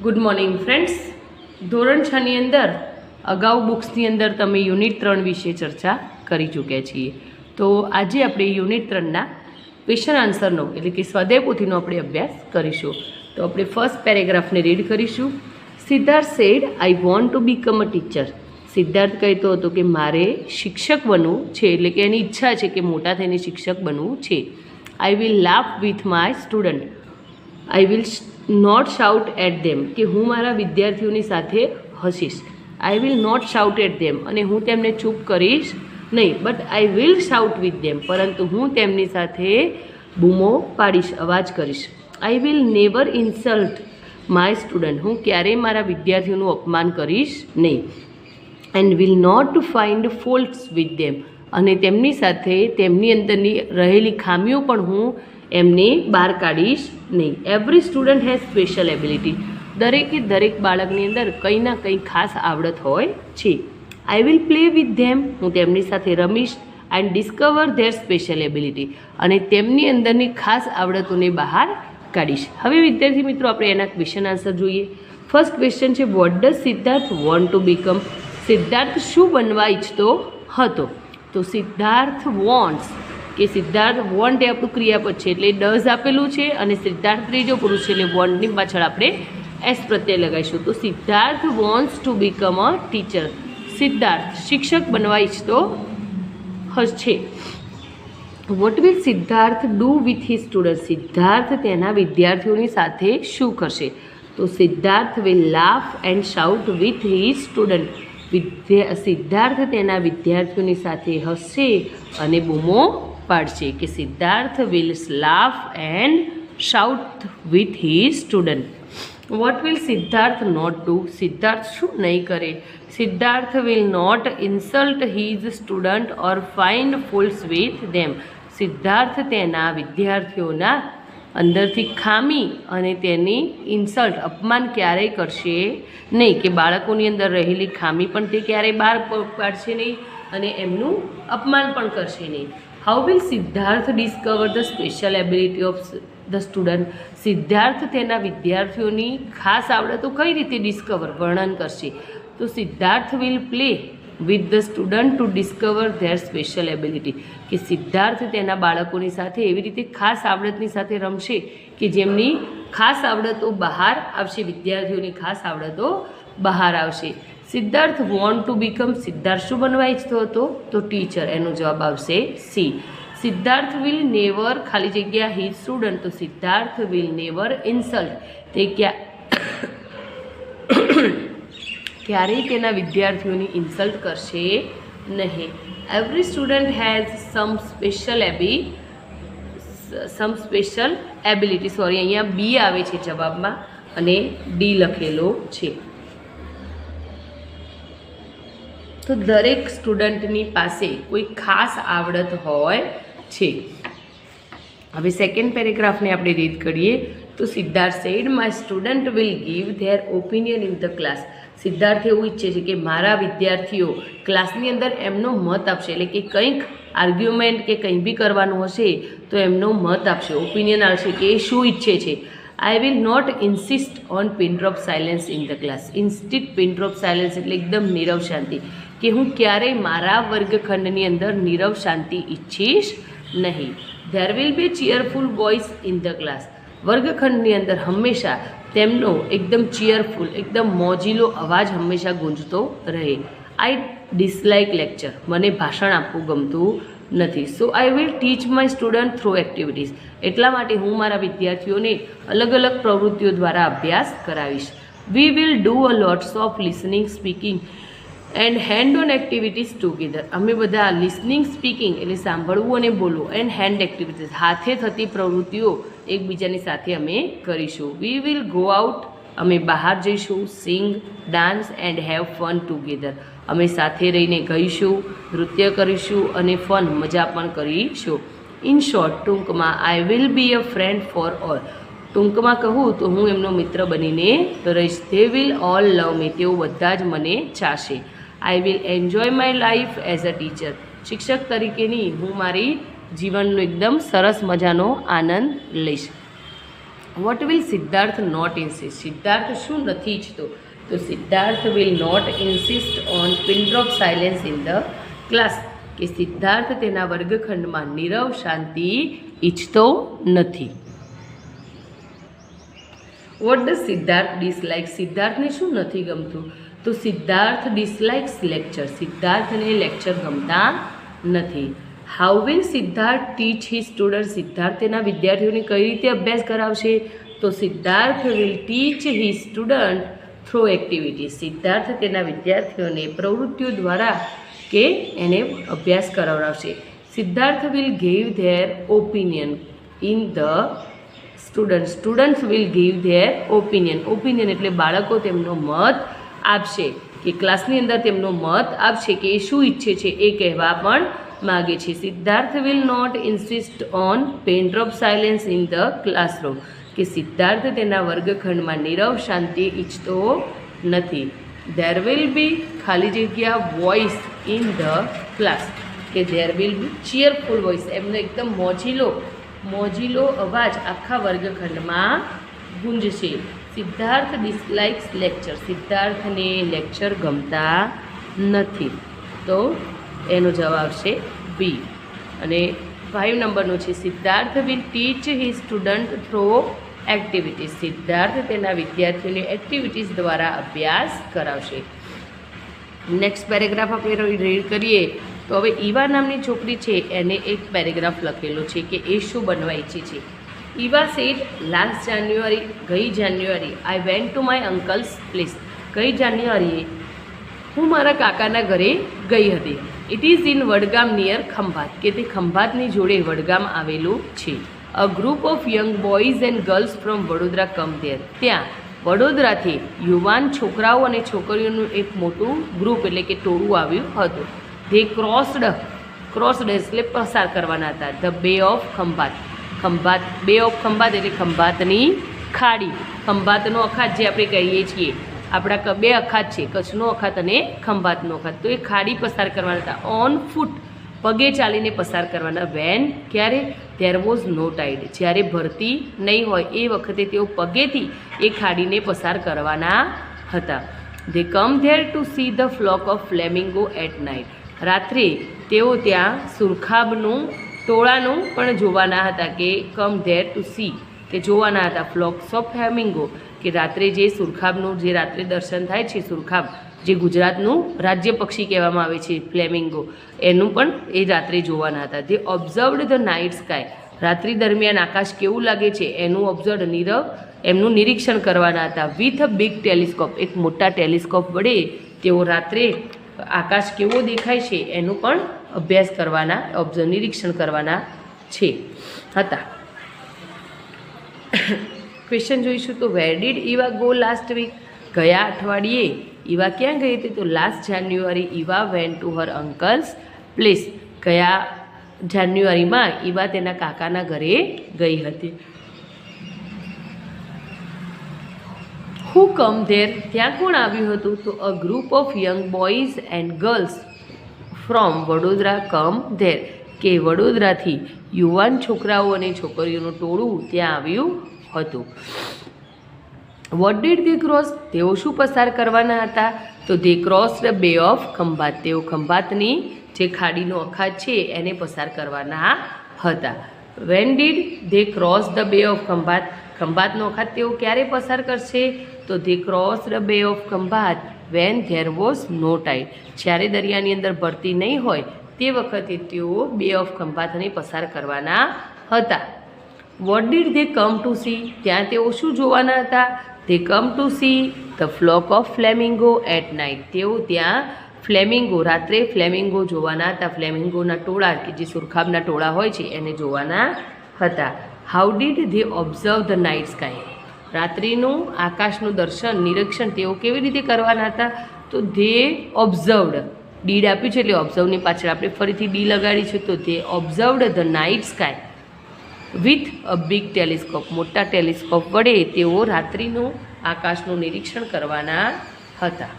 Good morning friends. ધોરણ 6 ની અંદર અગાઉ બુક્સની અંદર તમે યુનિટ 3 વિશે ચર્ચા કરી ચૂક્યા છીએ. તો આજે આપણે યુનિટ 3ના ક્વેશ્ચન આન્સરનો એટલે કે સ્વાધ્યાય પોથીનો આપણે અભ્યાસ કરીશું. તો આપણે ફર્સ્ટ પેરેગ્રાફને રીડ કરીશું. Siddharth said I want to become a teacher. Siddharth કહેતો હતો કે મારે શિક્ષક બનવું છે, એટલે કે એની ઈચ્છા છે કે મોટા થઈને શિક્ષક બનવું છે. I will laugh with my student. I will not shout at them, કે હું મારા વિદ્યાર્થીઓની સાથે હસીશ. I will not shout at them, અને હું તેમને ચૂપ કરીશ નહીં. But I will shout with them, પરંતુ હું તેમની સાથે બૂમો પાડીશ, અવાજ કરીશ. I will never insult my student. હું ક્યારેય મારા વિદ્યાર્થીઓનું અપમાન કરીશ નહીં. And will not find faults with them, અને તેમની સાથે તેમની અંદરની રહેલી ખામીઓ પણ હું એમને બહાર કાઢીશ નહીં. Every student has special ability. દરેક બાળકની અંદર કંઈ ના કંઈ ખાસ આવડત હોય છે. I will play with them. હું તેમની સાથે રમીશ. And discover their special ability, અને તેમની અંદરની ખાસ આવડતોને બહાર કાઢીશ. હવે વિદ્યાર્થી મિત્રો, આપણે એના ક્વેશ્ચન આન્સર જોઈએ. ફર્સ્ટ ક્વેશ્ચન છે, what does Siddharth want to become. Siddharth શું બનવા ઈચ્છતો હતો? તો સિદ્ધાર્થ વોન્ટ્સ, કે સિદ્ધાર્થ વોન્ટ એ આપણું ક્રિયાપદ છે, એટલે ડઝ આપેલું છે, અને સિદ્ધાર્થ ત્રીજો પુરુષ છે, એટલે વોન્ટની પાછળ આપણે એસ પ્રત્યય લગાવીશું. તો Siddharth wants to become a teacher. Siddharth શિક્ષક બનવા ઈચ્છતો છે. What will Siddharth do with his student. Siddharth તેના વિદ્યાર્થીઓની સાથે શું કરશે? તો Siddharth will laugh and shout with his student. Siddharth તેના વિદ્યાર્થીઓની સાથે હસશે અને બૂમો પાડશે. કે Siddharth will laugh and shout with his student. What will Siddharth not do. Siddharth શું નહીં કરે? Siddharth will not insult his student or find faults with ધેમ. સિદ્ધાર્થ તેના વિદ્યાર્થીઓના અંદરથી ખામી અને તેની ઇન્સલ્ટ, અપમાન ક્યારેય કરશે નહીં. કે બાળકોની અંદર રહેલી ખામી પણ તે ક્યારેય બહાર પાડશે નહીં, અને એમનું અપમાન પણ કરશે નહીં. How will Siddharth discover the special ability of the student. Siddharth તેના વિદ્યાર્થીઓની ખાસ આવડતો કઈ રીતે ડિસ્કવર, વર્ણન કરશે? તો Siddharth will play with the student to discover their special ability. કે સિદ્ધાર્થ તેના બાળકોની સાથે એવી રીતે ખાસ આવડતની સાથે રમશે કે જેમની ખાસ આવડતો બહાર આવશે, વિદ્યાર્થીઓની ખાસ આવડતો બહાર આવશે. Siddharth want to become. Siddharth શું બનવા ઈચ્છતો હતો? તો ટીચર. એનો જવાબ આવશે સી. સિદ્ધાર્થ વિલ નેવર ખાલી જગ્યા હિઝ સ્ટુડન્ટ. તો સિદ્ધાર્થ વિલ નેવર ઇન્સલ્ટ. તે ક્યારેય તેના વિદ્યાર્થીઓની ઇન્સલ્ટ કરશે નહીં. Every student has some special ability. Sorry, અહીંયા બી આવે છે જવાબમાં અને ડી લખેલો છે. તો દરેક સ્ટુડન્ટની પાસે કોઈ ખાસ આવડત હોય છે. હવે સેકન્ડ પેરેગ્રાફને આપણે રીડ કરીએ. તો Siddharth said my student will give their opinion in the class. Siddharth એવું ઈચ્છે છે કે મારા વિદ્યાર્થીઓ ક્લાસની અંદર એમનો મત આપશે, એટલે કે કંઈક આર્ગ્યુમેન્ટ કે કંઈ બી કરવાનું હશે તો એમનો મત આપશે, ઓપિનિયન આપશે કે એ શું ઈચ્છે છે. I will not insist on pin drop silence in the class. Insist pin drop silence એટલે એકદમ નીરવ શાંતિ. કે હું ક્યારેય મારા વર્ગખંડની અંદર નીરવ શાંતિ ઈચ્છીશ નહીં. There will be cheerful voice in the class. વર્ગખંડની અંદર હંમેશા તેમનો એકદમ ચીયરફુલ, એકદમ મોજીલો અવાજ હંમેશા ગુંજતો રહે. I dislike lecture. મને ભાષણ આપવું ગમતું નથી. So I will teach my student through activities. એટલા માટે હું મારા વિદ્યાર્થીઓને અલગ અલગ પ્રવૃત્તિઓ દ્વારા અભ્યાસ કરાવીશ. We will do a lots of listening, speaking and hand on activities together. અમે બધા લિસનિંગ, સ્પીકિંગ એટલે સાંભળવું અને બોલવું, એન્ડ હેન્ડ એક્ટિવિટીઝ હાથે થતી પ્રવૃત્તિઓ એકબીજાની સાથે અમે કરીશું. We will go out. અમે બહાર જઈશું. Sing, dance and have fun together. અમે સાથે રહીને ગાઈશું, નૃત્ય કરીશું અને ફન, મજા પણ કરીશું. ઇન શોર્ટ, ટૂંકમાં, I will be a friend for all. ટૂંકમાં કહું તો હું એમનો મિત્ર બનીને રહીશ. They will all love me. તેઓ બધા જ મને ચાહશે. I will enjoy my life as a teacher. શિક્ષક તરીકેની હું મારી જીવનનો એકદમ સરસ મજાનો આનંદ લઈશ. What will Siddharth not insist? Siddharth શું નથી ઈચ્છતો? તો Siddharth will not insist on pin drop silence in the class, કે સિદ્ધાર્થ તેના વર્ગખંડમાં નીરવ શાંતિ ઈચ્છતો નથી. વોટ ડ સિદ્ધાર્થ ડિસલાઇક? સિદ્ધાર્થને શું નથી ગમતું? તો સિદ્ધાર્થ ડિસલાઇક્સ લેક્ચર. સિદ્ધાર્થને લેક્ચર ગમતા નથી. How will Siddharth teach his student? Siddharth તેના વિદ્યાર્થીઓને કઈ રીતે અભ્યાસ કરાવશે? તો Siddharth will teach his student through activities. Siddharth તેના વિદ્યાર્થીઓને પ્રવૃત્તિઓ દ્વારા કે એને અભ્યાસ કરાવડાવશે. Siddharth will give their opinion in the students will give their opinion. Opinion એટલે બાળકો તેમનો મત આપશે, કે ક્લાસની અંદર તેમનો મત આપશે કે એ શું ઈચ્છે છે એ કહેવા પણ માગે છે. Siddharth will not insist on pen drop silence in the classroom, કે સિદ્ધાર્થ તેના વર્ગખંડમાં નીરવ શાંતિ ઈચ્છતો નથી. ધેર વિલ બી ખાલી જગ્યા વોઇસ ઇન ધ ક્લાસ, કે there will be cheerful voice. એમનો એકદમ મોજીલો અવાજ આખા વર્ગખંડમાં ગુંજશે. Siddharth dislikes lecture. સિદ્ધાર્થને લેક્ચર ગમતા નથી. તો એનો જવાબ છે બી. અને 5 નંબરનો છે Siddharth will teach his student throw activities. Siddharth તેના વિદ્યાર્થીઓને એક્ટિવિટીઝ દ્વારા અભ્યાસ કરાવશે. નેક્સ્ટ પેરેગ્રાફ આપણે રીડ કરીએ તો હવે ઈવા નામની છોકરી છે એને એક પેરેગ્રાફ લખેલો છે કે એ શું બનવા ઈચ્છે છે. ઈવા સેડ લાસ્ટ જાન્યુઆરી, ગઈ જાન્યુઆરી, I went to my uncle's place. ગઈ જાન્યુઆરીએ હું મારા કાકાના ઘરે ગઈ હતી. It is in Vadgam near Khambhat, કે તે ખંભાતની જોડે વડગામ આવેલું છે. A group of young boys and girls from Vadodara come there. ત્યાં વડોદરાથી યુવાન છોકરાઓ અને છોકરીઓનું એક મોટું ગ્રુપ એટલે કે ટોળું આવ્યું હતું. ધે ક્રોસ્ડ એટલે પસાર કરવાના હતા. The bay of Khambhat. બે ઓફ ખંભાત એટલે ખંભાતની ખાડી. ખંભાતનો અખાત જે આપણે કહીએ છીએ, આપણા 2 અખાત છે, કચ્છનો અખાત અને ખંભાતનો અખાત. તો એ ખાડી પસાર કરવાના હતા. ઓન ફૂટ, પગે ચાલીને પસાર કરવાના. વેન, ક્યારે? ધેર વોઝ નો ટાઇડ, જ્યારે ભરતી નહીં હોય એ વખતે તેઓ પગેથી એ ખાડીને પસાર કરવાના હતા. They come there to see the flock of flamingo at night. રાત્રે તેઓ ત્યાં સુરખાબનું ટોળાનું પણ જોવાના હતા, કે કમ ધેર ટુ સી, તે જોવાના હતા. ફ્લોક્સ ઓફ ફ્લેમિંગો, કે રાત્રે જે સુરખાબનું જે રાત્રે દર્શન થાય છે, સુરખાબ જે ગુજરાતનું રાજ્ય પક્ષી કહેવામાં આવે છે, ફ્લેમિંગો, એનું પણ એ રાત્રે જોવાના હતા. તે ઓબ્ઝર્વડ ધ નાઇટ સ્કાય. રાત્રિ દરમિયાન આકાશ કેવું લાગે છે એનું એમનું નિરીક્ષણ કરવાના હતા. વિથ અ બિગ ટેલિસ્કોપ, એક મોટા ટેલિસ્કોપ વડે તેઓ રાત્રે આકાશ કેવો દેખાય છે એનું પણ અભ્યાસ કરવાના, નિરીક્ષણ કરવાના હતા. ક્વેશ્ચન જોઈશું તો where did Eva go last week? ગયા અઠવાડિયે ઈવા ક્યાં ગઈ હતી? તો last January Eva went to her uncle's place. ગયા જાન્યુઆરીમાં ઈવા તેના કાકાના ઘરે ગઈ હતી. Who come there? ત્યાં કોણ આવ્યું હતું? તો a group of young boys and girls from Vadodara come there, કે વડોદરાથી યુવાન છોકરાઓ અને છોકરીઓનું ટોળું ત્યાં આવ્યું હતું. Vote did they cross? તેઓ શું પસાર કરવાના હતા? તો they crossed bay of Khambhat. તેઓ ખંભાતની જે ખાડીનો અખાત છે એને પસાર કરવાના હતા. When did they cross the bay of Khambhat? ખંભાતનો અખાત તેઓ ક્યારે પસાર કરશે? તો they crossed bay of Khambhat when there was no tide. જ્યારે દરિયાની અંદર ભરતી નહીં હોય તે વખતે તેઓ બે ઓફ ખંભાતને પસાર કરવાના હતા. What did they come to see? ત્યાં તેઓ શું જોવાના હતા? They come to see the flock of flamingo at night. તેઓ ત્યાં ફ્લેમિંગો, રાત્રે ફ્લેમિંગો જોવાના હતા. ફ્લેમિંગોના ટોળા, કે જે સુરખાબના ટોળા હોય છે એને જોવાના હતા. How did they observe the night sky? રાત્રિનું આકાશનું દર્શન, નિરીક્ષણ તેઓ કેવી રીતે કરવાના હતા? તો ધે ઓબ્ઝર્વડ, ડીડ આપ્યું છે એટલે ઓબ્ઝર્વની પાછળ આપણે ફરીથી ડી લગાડીશું. તો they observed the night sky with a big telescope. મોટા ટેલિસ્કોપ વડે તેઓ રાત્રિનું આકાશનું નિરીક્ષણ કરવાના હતા.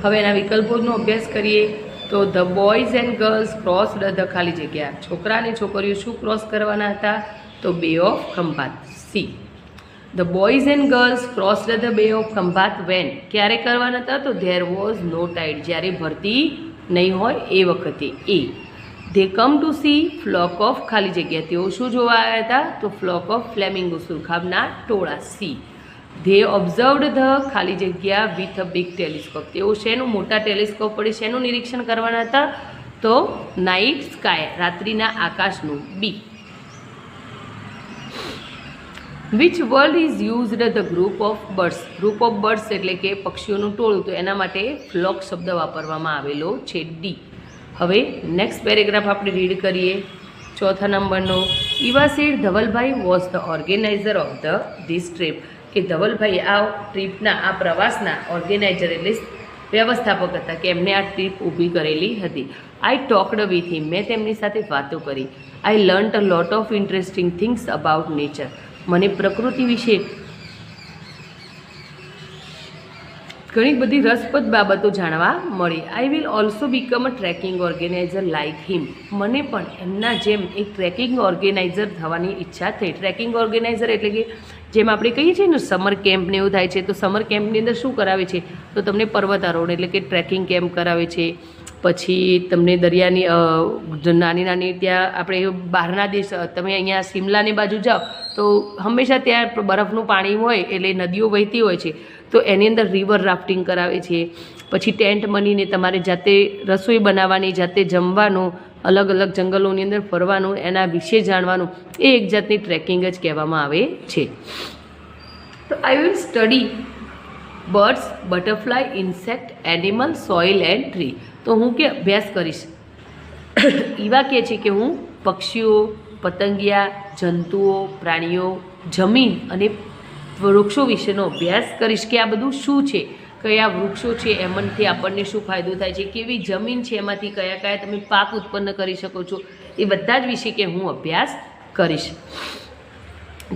હવે એના વિકલ્પોનો અભ્યાસ કરીએ તો the boys and girls crossed the ખાલી જગ્યા. છોકરા અને છોકરીઓ શું ક્રોસ કરવાના હતા? તો બે of Khambhat. C. The boys and girls crossed the bay of Khambhat van. ક્યારે કરવાના હતા? તો ધેર વોઝ નો ટાઇડ. જ્યારે ભરતી નહીં હોય એ વખતે. A. They come to see flock of ખાલી જગ્યા. તેઓ શું જોવા આવ્યા હતા? તો ફ્લોક ઓફ ફ્લેમિંગો, સુરખાબના ટોળા. સી. ધે ઓબ્ઝર્વડ ધ ખાલી જગ્યા વિથ અ બિગ ટેલિસ્કોપ. તેઓ શેનું મોટા ટેલિસ્કોપ વડે શેનું નિરીક્ષણ કરવાના હતા? તો નાઇટ સ્કાય, રાત્રિના આકાશનું. B. Which word is used the group of birds. Group of birds એટલે કે પક્ષીઓનું ટોળું, તો એના માટે ફ્લોક શબ્દ વાપરવામાં આવેલો છે. ડી. હવે નેક્સ્ટ પેરેગ્રાફ આપણે રીડ કરીએ. ચોથા નંબરનો. Eva said Dhavalbhai was the organiser of this trip. કે ધવલભાઈ આ ટ્રીપના, આ પ્રવાસના ઓર્ગેનાઇઝર એટલે વ્યવસ્થાપક હતા, કે એમને આ ટ્રીપ ઊભી કરેલી હતી. I talked with him. મેં તેમની સાથે વાતો કરી. I learnt a lot of interesting things about nature. મને પ્રકૃતિ વિશે ઘણી બધી રસપ્રદ બાબતો જાણવા મળી. I will also become a trekking organiser like him. મને પણ એમના જેમ એક ટ્રેકિંગ ઓર્ગેનાઇઝર થવાની ઈચ્છા થઈ. ટ્રેકિંગ ઓર્ગેનાઇઝર એટલે કે જેમ આપણે કહીએ છીએ ને સમર કેમ્પને એવું થાય છે, તો સમર કેમ્પની અંદર શું કરાવે છે? તો તમને પર્વતારોહણ એટલે કે ટ્રેકિંગ કેમ્પ કરાવે છે. પછી તમને દરિયાની નાની નાની ત્યાં આપણે બહારના દેશ, તમે અહીંયા શિમલાની બાજુ જાઓ તો હંમેશા ત્યાં બરફનું પાણી હોય એટલે નદીઓ વહેતી હોય છે, તો એની અંદર રિવર રાફ્ટિંગ કરાવે છે. પછી ટેન્ટ બનીને તમારે જાતે રસોઈ બનાવવાની, જાતે જમવાનું, અલગ અલગ જંગલોની અંદર ફરવાનું, એના વિશે જાણવાનું, એ એક જાતની ટ્રેકિંગ જ કહેવામાં આવે છે. તો I will study birds, butterfly, insect, animal, soil and tree. તો હું કે અભ્યાસ કરીશ. એવા કહે છે કે હું પક્ષીઓ, પતંગિયા, જંતુઓ, પ્રાણીઓ, જમીન અને વૃક્ષો વિશેનો અભ્યાસ કરીશ કે આ બધું શું છે, કયા વૃક્ષો છે, એમાંથી આપણને શું ફાયદો થાય છે, કેવી જમીન છે, એમાંથી કયા કયા તમે પાક ઉત્પન્ન કરી શકો છો, એ બધા જ વિશે કે હું અભ્યાસ કરીશ.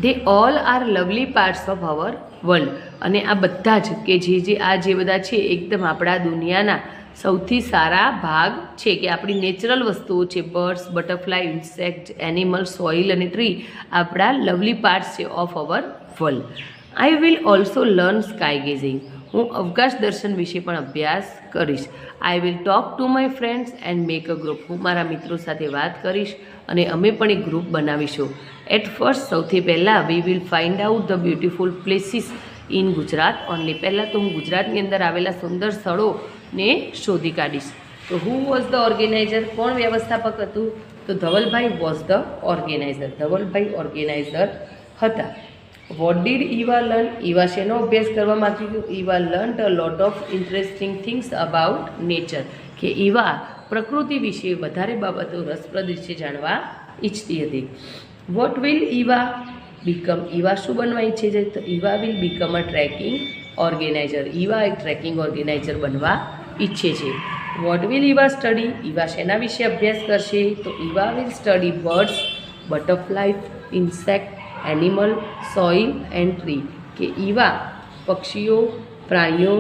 They all are lovely parts of our world. અને આ બધા જ કે જે બધા છે એકદમ આપણા દુનિયાના સૌથી સારા ભાગ છે, કે આપણી નેચરલ વસ્તુઓ છે. Birds, butterfly, insect, animal, soil અને ટ્રી આપણા લવલી પાર્ટ્સ છે of our world. I will also learn sky gazing. હું અવકાશ દર્શન વિશે પણ અભ્યાસ કરીશ. I will talk to my friends and make a group. હું મારા મિત્રો સાથે વાત કરીશ અને અમે પણ એક ગ્રુપ બનાવીશું. એટ ફર્સ્ટ, સૌથી પહેલાં, we will find out the beautiful places in Gujarat only. પહેલાં તો હું ગુજરાતની અંદર આવેલા સુંદર સ્થળોને શોધી કાઢીશ. તો હુ વોઝ ધ ઓર્ગેનાઇઝર. કોણ વ્યવસ્થાપક હતું? તો Dhavalbhai was the organiser. Dhavalbhai organiser હતા. What did Eva learn. Eva શેનો અભ્યાસ કરવા માંગતી હતી? Eva learnt a lot of interesting things about nature. કે ઈવા પ્રકૃતિ વિશે વધારે બાબતો રસપ્રદ વિશે જાણવા ઈચ્છતી હતી. What will Eva become. Eva શું બનવા ઈચ્છે છે? તો Eva will become a trekking organiser. Eva એક ટ્રેકિંગ ઓર્ગેનાઇઝર બનવા ઈચ્છે છે. What will Eva study. Eva શેના વિશે અભ્યાસ કરશે? તો Eva will study birds, butterfly, insect, animal, soil and tree. કે ઈવા પક્ષીઓ, પ્રાણીઓ,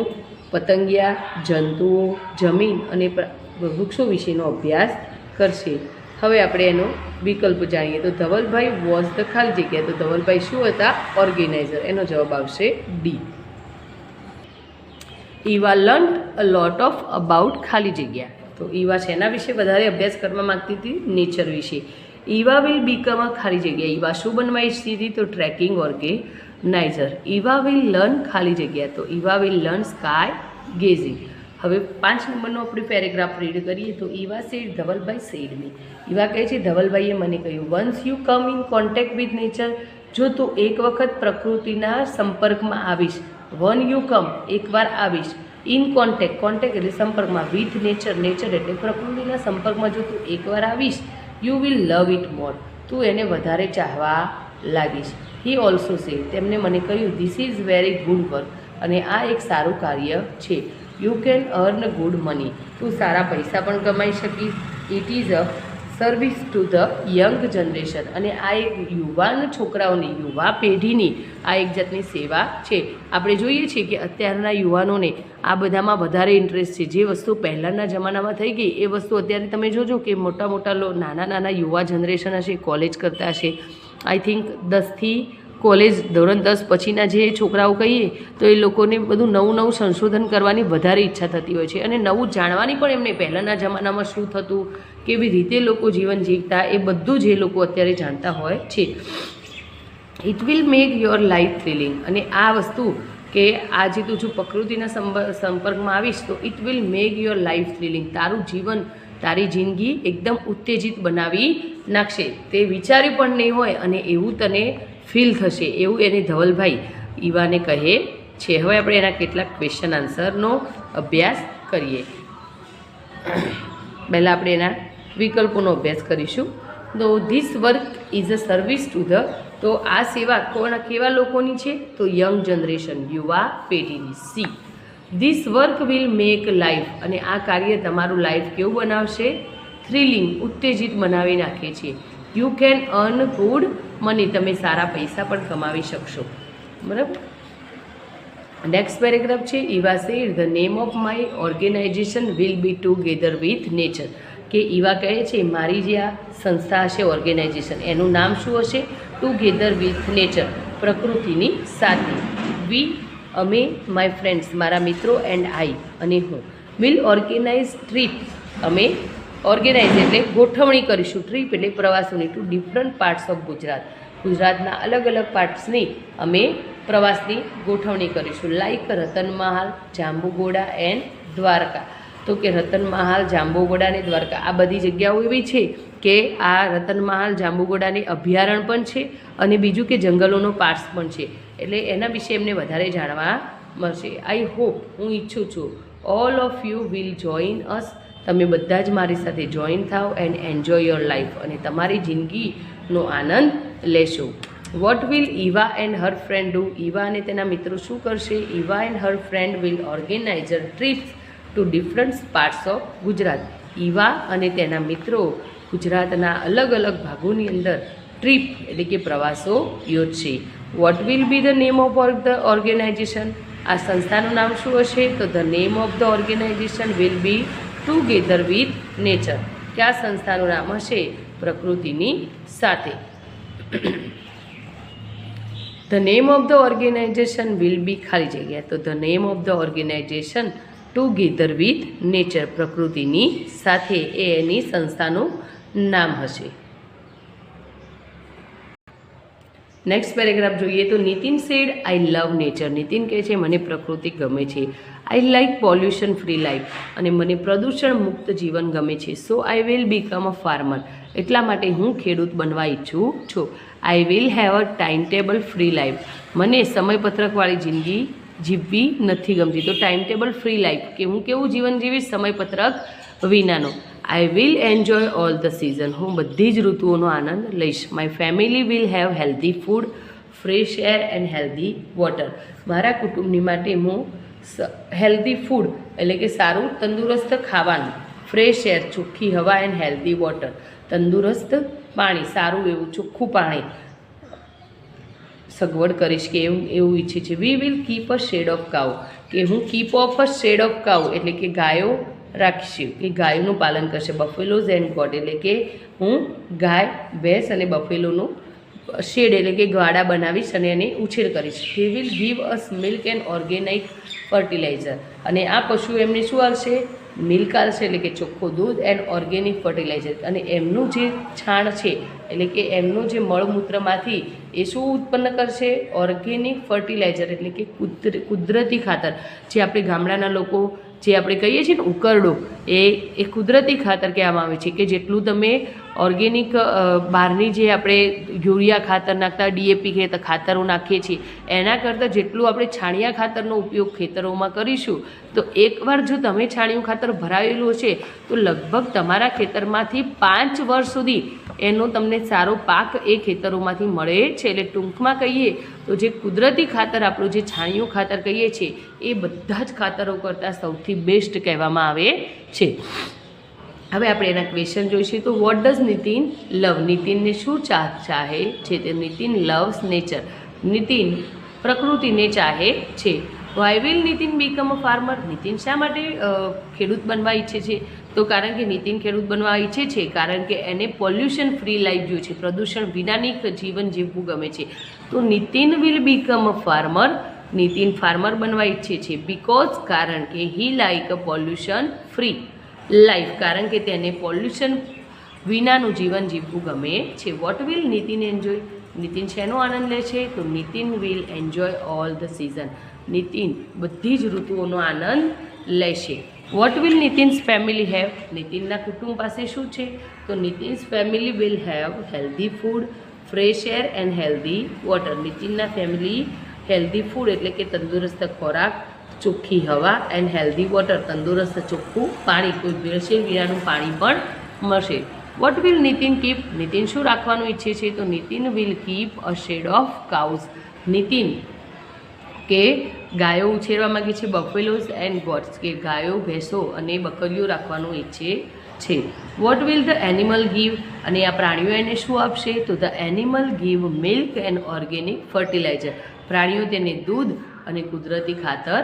પતંગિયા, જંતુઓ, જમીન અને વૃક્ષો વિશેનો અભ્યાસ કરશે. હવે આપણે એનો વિકલ્પ જાણીએ. તો ધવલભાઈ વોઝ ધ ખાલી જગ્યા. તો ધવલભાઈ શું હતા? ઓર્ગેનાઇઝર. એનો જવાબ આવશે D. Eva learn a lot of about ખાલી જગ્યા. તો ઈવા શેના વિશે વધારે અભ્યાસ કરવા માગતી હતી? નેચર વિશે. ઈવા વિલ બીકમ અ ખાલી જગ્યા. ઈવા શું બનવા ઈચ્છતી હતી? તો trekking organiser. Eva will learn ખાલી જગ્યા. તો Eva will learn sky gazing. હવે 5 નંબરનો આપણે પેરેગ્રાફ રીડ કરીએ. તો Eva said Dhavalbhai said me. Eva કહે છે ધવલભાઈએ મને કહ્યું. Once you come in contact with nature. જો તું એક વખત પ્રકૃતિના સંપર્કમાં આવીશ. વન યુ કમ, એકવાર આવીશ. ઇન કોન્ટેક્ટ, કોન્ટેક્ટ એટલે સંપર્કમાં. વિથ નેચર, નેચર એટલે પ્રકૃતિના સંપર્કમાં જો તું એકવાર આવીશ, યુ વિલ લવ ઇટ મોર. તું એને વધારે ચાહવા લાગીશ. હી ઓલ્સો સે. તેમને મને કહ્યું this is very good work. અને આ એક સારું કાર્ય છે. You can earn good money. તું સારા પૈસા પણ કમાઈ શકીશ. It is a service to the young generation. અને આ એક યુવાન છોકરાઓની, યુવા પેઢીની આ એક જાતની સેવા છે. આપણે જોઈએ છીએ કે અત્યારના યુવાનોને આ બધામાં વધારે ઇન્ટરેસ્ટ છે. જે વસ્તુ પહેલાંના જમાનામાં થઈ ગઈ એ વસ્તુ અત્યારે તમે જોજો કે મોટા નાના યુવા જનરેશન હશે, કોલેજ કરતા હશે. આઈ થિંક 10થી કોલેજ ધોરણ 10 પછીના જે છોકરાઓ કહીએ તો એ લોકોને બધું નવું નવું સંશોધન કરવાની વધારે ઈચ્છા થતી હોય છે અને નવું જાણવાની પણ એમને પહેલાંના જમાનામાં શું થતું, કેવી રીતે લોકો જીવન જીવતા, એ બધું જ એ લોકો અત્યારે જાણતા હોય છે. It will make your life thrilling. અને આ વસ્તુ કે આજે તું જો પ્રકૃતિના સંપર્કમાં આવીશ તો it will make your life thrilling. તારું જીવન, તારી જિંદગી એકદમ ઉત્તેજિત બનાવી નાખશે. તે વિચાર્યું પણ નહીં હોય અને એવું તને ફીલ થશે, એવું એને ધવલભાઈ ઈવાને કહે છે. હવે આપણે એના કેટલાક ક્વેશ્ચન આન્સરનો અભ્યાસ કરીએ. પહેલાં આપણે એના વિકલ્પોનો અભ્યાસ કરીશું. તો this work is a service to the, તો આ સેવા કેવા લોકોની છે? તો યંગ જનરેશન, યુવા પેઢીની. C, this work will make life, અને આ કાર્ય તમારું લાઈફ કેવું બનાવશે? થ્રિલિંગ, ઉત્તેજિત બનાવી નાખે છે. You can earn good money, તમે સારા પૈસા પણ કમાવી શકશો. બરાબર. નેક્સ્ટ પેરેગ્રાફ છે, Eva said the name of my organisation will be together with nature. કે ઈવા કહે છે મારી જે આ સંસ્થા હશે, ઓર્ગેનાઇઝેશન, એનું નામ શું હશે? ટુગેધર વિથ નેચર, પ્રકૃતિની સાથે. વી, અમે, માય ફ્રેન્ડ્સ, મારા મિત્રો, એન્ડ આઈ, અને હું, વિલ ઓર્ગેનાઇઝ ટ્રીપ, અમે ઓર્ગેનાઇઝ એટલે ગોઠવણી કરીશું, ટ્રીપ એટલે પ્રવાસોની, to different parts of Gujarat, ગુજરાતના અલગ અલગ પાર્ટ્સની અમે પ્રવાસની ગોઠવણી કરીશું. Like Ratanmahal, Jambughoda and Dwarka. તો કે રતનમહાલ, જાંબુઘોડા અને દ્વારકા આ બધી જગ્યાઓ એવી છે કે આ રતનમહાલ, જાંબુઘોડાની અભયારણ્ય પણ છે અને બીજું કે જંગલોનો પાર્ટ્સ પણ છે. એટલે એના વિશે એમને વધારે જાણવા મળશે. આઈ હોપ, હું ઈચ્છું છું, all of you will join અસ, તમે બધા જ મારી સાથે જોઈન થાવ એન્ડ એન્જોય યોર લાઈફ, અને તમારી જિંદગીનો આનંદ લેશો. What will Eva and her friend do, Eva અને તેના મિત્રો શું કરશે? Eva and her friend will organise trips to different parts of Gujarat. Eva અને તેના મિત્રો ગુજરાતના અલગ અલગ ભાગોની અંદર ટ્રીપ એટલે કે પ્રવાસો યોજશે. What will be the name of the organisation, આ સંસ્થાનું નામ શું હશે? તો the name of the organisation will be together with nature. કે આ સંસ્થાનું નામ હશે પ્રકૃતિની સાથે. The name of the organisation will be ખાલી જગ્યા, તો the name of the organisation together with nature, પ્રકૃતિની સાથે, એ એની સંસ્થાનું નામ હશે. નેક્સ્ટ પેરેગ્રાફ જોઈએ તો Nitin said I love nature. Nitin કહે છે મને પ્રકૃતિ ગમે છે. I like pollution free life, અને મને પ્રદૂષણ મુક્ત જીવન ગમે છે. So I will become a farmer, એટલા માટે હું ખેડૂત બનવા ઈચ્છું છું. I will have a time table free life, મને સમયપત્રકવાળી જિંદગી જીવવી નથી ગમતી. તો ટાઈમ ટેબલ ફ્રી લાઈફ કે હું કેવું જીવન જીવીશ? સમયપત્રક વિનાનો. આઈ will enjoy all the season, હું બધી જ ઋતુઓનો આનંદ લઈશ. My family will have healthy food, fresh air and healthy water, મારા કુટુંબની માટે હું હેલ્ધી ફૂડ એટલે કે સારું તંદુરસ્ત ખાવાનું, ફ્રેશ એર ચોખ્ખી હવા એન્ડ હેલ્ધી વોટર, તંદુરસ્ત પાણી, સારું એવું ચોખ્ખું પાણી સગવડ કરીશ કે એવું ઈચ્છે છે. We will keep a shed of cow, કે હું keep of a shed of cow એટલે કે ગાયો રાખીશું, કે ગાયોનું પાલન કરશે. બફેલોઝ એન્ડ ગોટ એટલે કે હું ગાય, ભેંસ અને બફેલોનું શેડ એટલે કે ગાડા બનાવીશ અને એને ઉછેર કરીશ. They will give us milk and organic fertiliser, અને આ પશુ એમને શું આવશે? મિલ્ક આવશે એટલે કે ચોખ્ખું દૂધ એન્ડ ઓર્ગેનિક ફર્ટિલાઇઝર, અને એમનું જે છાણ છે એટલે કે એમનું જે મળમૂત્રમાંથી એ શું ઉત્પન્ન કરશે? ઓર્ગેનિક ફર્ટિલાઇઝર એટલે કે કુદરતી ખાતર, જે આપણે ગામડાના લોકો જે આપણે કહીએ છીએ ને ઉકરડો, એ કુદરતી ખાતર કહેવામાં આવે છે. કે જેટલું તમે ઓર્ગેનિક બહારની જે આપણે યુરિયા ખાતર નાખતા, ડીએપી ખાતરો નાખીએ છીએ એના કરતાં જેટલું આપણે છાણિયા ખાતરનો ઉપયોગ ખેતરોમાં કરીશું, તો એકવાર જો તમે છાણિયું ખાતર ભરાયેલું હશે તો લગભગ તમારા ખેતરમાંથી 5 વર્ષ સુધી એનો તમને સારો પાક એ ખેતરોમાંથી મળે છે. એટલે ટૂંકમાં કહીએ તો જે કુદરતી ખાતર આપણું જે છાણિયું ખાતર કહીએ છીએ એ બધા જ ખાતરો કરતાં સૌથી બેસ્ટ કહેવામાં આવે છે. હવે આપણે એના ક્વેશ્ચન જોઈશું. તો વોટ ડઝ નીતિન લવ, નીતિનને શું ચાહે છે? તે નીતિન લવ્સ નેચર, નીતિન પ્રકૃતિને ચાહે છે. Why will Nitin become a farmer? Nitin શા માટે ખેડૂત બનવા ઈચ્છે છે? તો કારણ કે નીતિન ખેડૂત બનવા ઈચ્છે છે કારણ કે એને પોલ્યુશન ફ્રી લાઈફ જોઈએ છે, પ્રદૂષણ વિનાની જીવન જીવવું ગમે છે. તો Nitin will become a farmer, Nitin farmer બનવા ઈચ્છે છે બીકોઝ કારણ કે he like a pollution free life, કારણ કે તેને પોલ્યુશન વિનાનું જીવન જીવવું ગમે છે. What will Nitin enjoy? Nitin શેનો આનંદ લે છે? તો Nitin will enjoy all the season, Nitin બધી જ ઋતુઓનો આનંદ લેશે. What will Nitin's family have? નીતિનના કુટુંબ પાસે શું છે? તો Nitin's family will have healthy food, fresh air and healthy water. નીતિનના ફેમિલી હેલ્ધી ફૂડ એટલે કે તંદુરસ્ત ખોરાક, ચોખ્ખી હવા એન્ડ હેલ્ધી વોટર તંદુરસ્ત ચોખ્ખું પાણી, કોઈ ભેળસેળ વિનાનું પાણી પણ મળશે. What will Nitin keep? Nitin શું રાખવાનું ઈચ્છે છે? તો Nitin will keep a shed of cows. Nitin કે ગાયો ઉછેરવા માગે છે, બફેલોઝ એન્ડ ગોટ્સ કે ગાયો ભેંસો અને બકરીઓ રાખવાનું ઈચ્છે છે. What will the animal give? અને આ પ્રાણીઓ એને શું આપશે? તો the animal give milk and organic fertiliser. પ્રાણીઓ તેને દૂધ અને કુદરતી ખાતર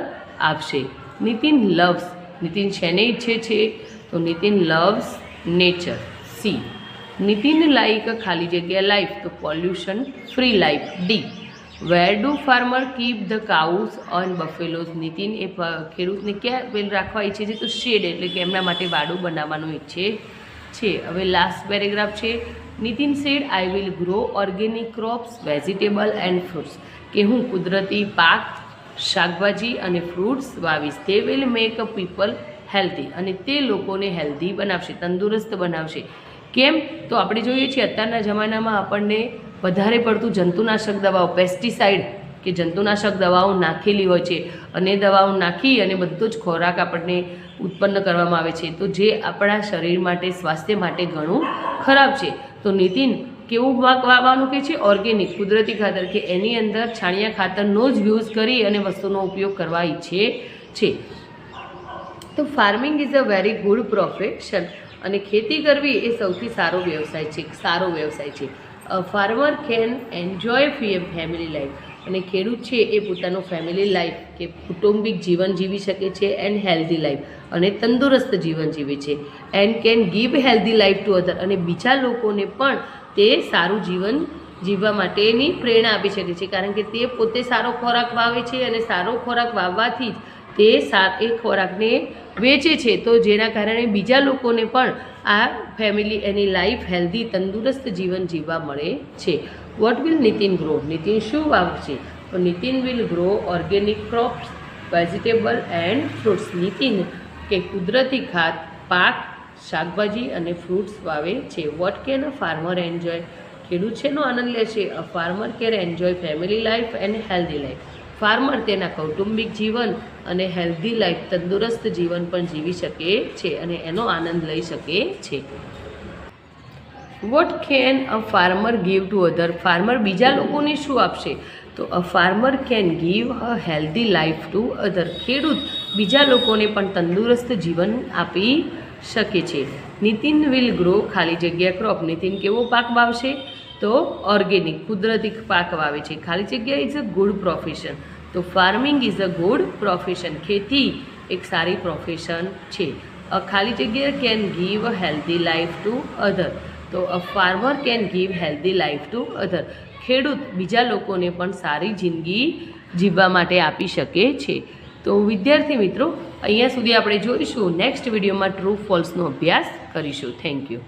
આપશે. નીતિન લવ્સ, નીતિન શેને ઈચ્છે છે? તો Nitin loves nature. C. Nitin like ખાલી જગ્યા લાઈફ, તો pollution free life. D. Where do farmer keep the cows and buffaloes? Nitin એ ખેડૂતને ક્યાં રાખવા ઈચ્છે છે? તો શેડ એટલે કે એમના માટે વાડું બનાવવાનું ઈચ્છે છે. હવે લાસ્ટ પેરેગ્રાફ છે. Nitin said I will grow organic crops, vegetable and fruits, કે હું કુદરતી પાક, શાકભાજી અને ફ્રૂટ્સ વાવીશ. તે will make a people healthy, અને તે લોકોને હેલ્ધી બનાવશે, તંદુરસ્ત બનાવશે. કેમ? તો આપણે જોઈએ છીએ અત્યારના જમાનામાં આપણને વધારે પડતું જંતુનાશક દવાઓ, પેસ્ટિસાઇડ કે જંતુનાશક દવાઓ નાખેલી હોય છે, અને દવાઓ નાખી અને બધો જ ખોરાક આપણને ઉત્પન્ન કરવામાં આવે છે, તો જે આપણા શરીર માટે, સ્વાસ્થ્ય માટે ઘણું ખરાબ છે. તો નીતિન કેવું વાવવાનું કે છે? ઓર્ગેનિક, કુદરતી ખાતર, કે એની અંદર છાણિયા ખાતરનો જ યુઝ કરી અને વસ્તુનો ઉપયોગ કરવા ઈચ્છે છે. તો farming is a very good profession, અને ખેતી કરવી એ સૌથી સારો વ્યવસાય છે. Farmer can enjoy family life, અને ખેડૂત છે એ પોતાનો ફેમિલી લાઈફ કે કૌટુંબિક જીવન જીવી શકે છે, એન્ડ હેલ્ધી લાઈફ, અને તંદુરસ્ત જીવન જીવે છે. And can give healthy life to અધર, અને બીજા લોકોને પણ તે સારું જીવન જીવવા માટેની પ્રેરણા આપી શકે છે, કારણ કે તે પોતે સારો ખોરાક વાવે છે, અને સારો ખોરાક વાવવાથી જ તે એ ખોરાકને વેચે છે, તો જેના કારણે બીજા લોકોને પણ આ ફેમિલી એની લાઈફ હેલ્ધી તંદુરસ્ત જીવન જીવવા મળે છે. What will Nitin grow? Nitin શું વાવશે? તો Nitin will grow organic crops, vegetable and fruits. Nitin કે કુદરતી પાક, શાકભાજી અને ફ્રૂટ્સ વાવે છે. What can a farmer enjoy? ખેડૂત શેનો આનંદ લે છે? અ farmer can enjoy family life and healthy life. Farmer તેના કૌટુંબિક જીવન અને હેલ્ધી લાઈફ, તંદુરસ્ત જીવન પણ જીવી શકે છે, અને એનો આનંદ લઈ શકે છે. What can a farmer give to other? Farmer બીજા લોકોને શું આપશે? તો a farmer can give a healthy life to other. ખેડૂત બીજા લોકોને પણ તંદુરસ્ત જીવન આપી શકે છે. નીતિન વિલ ગ્રો ખાલી જગ્યા ક્રોપ. નીતિન કેવો પાક વાવશે? તો ઓર્ગેનિક, કુદરતી પાક વાવે છે. ખાલી જગ્યા ઇઝ અ ગુડ પ્રોફેશન. તો farming is a good profession. ખેતી એક સારી પ્રોફેશન છે. ખાલી જગ્યા can give a healthy life to other. તો a farmer can give healthy life to other. ખેડૂત બીજા લોકોને પણ સારી જિંદગી જીવવા માટે આપી શકે છે. તો વિદ્યાર્થી મિત્રો, અહીંયા સુધી આપણે જોઈશું. નેક્સ્ટ વિડીયોમાં ટ્રુ ફોલ્સનો અભ્યાસ કરીશું. Thank you.